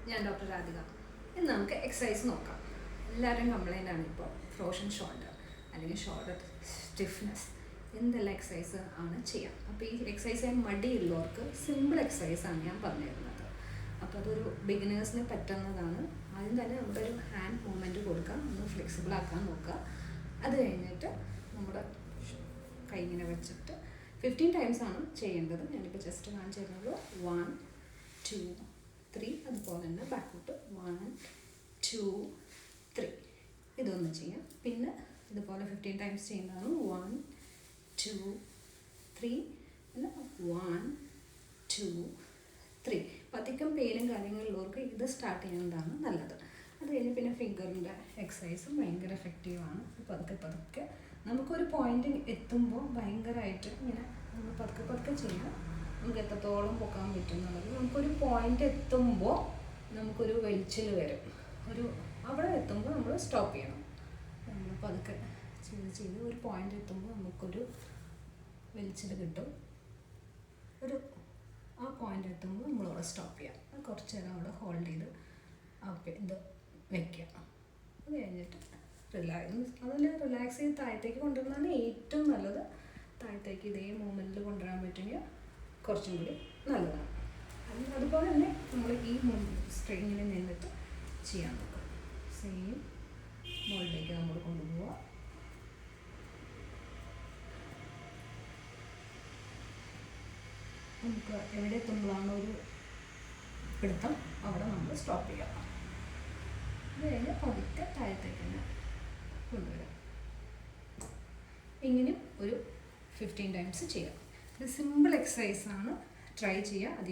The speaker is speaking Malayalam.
ഞാൻ ഡോക്ടർ രാധിക. ഇന്ന് നമുക്ക് എക്സസൈസ് നോക്കാം. എല്ലാവരും കംപ്ലൈൻ്റ് ആണ് ഇപ്പോൾ ഫ്രോസൺ ഷോൾഡർ അല്ലെങ്കിൽ ഷോൾഡർ സ്റ്റിഫ്നെസ്. എന്തെല്ലാം എക്സസൈസ് ആണ് ചെയ്യാം. അപ്പോൾ ഈ എക്സസൈസ് ചെയ്യാൻ മടിയുള്ളവർക്ക് സിമ്പിൾ എക്സസൈസാണ് ഞാൻ പറഞ്ഞു തരുന്നത്. അപ്പോൾ അതൊരു ബിഗിനേഴ്സിന് പറ്റുന്നതാണ്. ആദ്യം തന്നെ നമ്മുടെ ഒരു ഹാൻഡ് മൂവ്മെൻറ്റ് കൊടുക്കുക, ഒന്ന് ഫ്ലെക്സിബിൾ ആക്കാൻ നോക്കുക. അത് കഴിഞ്ഞിട്ട് നമ്മുടെ കൈ ഇങ്ങനെ വെച്ചിട്ട് 15 ടൈംസ് ആണ് ചെയ്യേണ്ടത്. ഞാനിപ്പോൾ ജസ്റ്റ് കാണിച്ചു തരുന്നത് 1 2 3, അതുപോലെ തന്നെ ബാക്കോട്ട് 1 2 3 ഇതൊന്ന് ചെയ്യാം. പിന്നെ ഇതുപോലെ 15 ടൈംസ് ചെയ്യുന്നതാണ് 1 2 3, പിന്നെ 1 2 3. അധികം പെയിനും കാര്യങ്ങളുള്ളവർക്ക് ഇത് സ്റ്റാർട്ട് ചെയ്യുന്നതാണ് നല്ലത്. അത് കഴിഞ്ഞ് പിന്നെ ഫിംഗറിൻ്റെ എക്സസൈസും ഭയങ്കര എഫക്റ്റീവാണ്. പതുക്കെ നമുക്കൊരു പോയിന്റ് എത്തുമ്പോൾ ഭയങ്കരമായിട്ട് ഇങ്ങനെ നമ്മൾ പതുക്കെ ചെയ്യാം. നമുക്ക് എത്രത്തോളം പൊക്കാൻ പറ്റും എന്നുള്ളത്. നമുക്കൊരു പോയിന്റ് എത്തുമ്പോൾ നമുക്കൊരു വലിച്ചിൽ വരും. അവിടെ എത്തുമ്പോൾ നമ്മൾ സ്റ്റോപ്പ് ചെയ്യണം. നമ്മൾ പതുക്കെ ചെയ്ത് ഒരു പോയിന്റ് എത്തുമ്പോൾ നമുക്കൊരു വലിച്ചിൽ കിട്ടും. ആ പോയിന്റ് എത്തുമ്പോൾ നമ്മളവിടെ സ്റ്റോപ്പ് ചെയ്യാം. കുറച്ച് നേരം അവിടെ ഹോൾഡ് ചെയ്ത് ഇത് വയ്ക്കുക. അത് കഴിഞ്ഞിട്ട് റിലാക്സ് ചെയ്ത് താഴത്തേക്ക് കൊണ്ടുവരുന്നതാണ് ഏറ്റവും നല്ലത്. താഴത്തേക്ക് ഇതേ മൂവ്മെൻറ്റിൽ കൊണ്ടുവരാൻ പറ്റുമെങ്കിൽ കുറച്ചും കൂടി നല്ലതാണ്. അതുപോലെ തന്നെ നമ്മൾ ഈ സ്ട്രെയിനിൽ നിന്നിട്ട് ചെയ്യാൻ നോക്കാം. സെയിം മുകളിലേക്ക് നമ്മൾ കൊണ്ടുപോവുക. നമുക്ക് എവിടെ എത്തുമ്പോഴാണ് ഒരു പിടുത്തം അവിടെ നമ്മൾ സ്റ്റോപ്പ് ചെയ്യാം. അത് കഴിഞ്ഞ് പതുക്കെ താഴത്തേക്ക് തന്നെ കൊണ്ടുവരാം. ഇങ്ങനെ ഒരു 15 ടൈംസ് ചെയ്യാം. ഇത് സിമ്പിൾ എക്സസൈസാണ്. ട്രൈ ചെയ്യുക.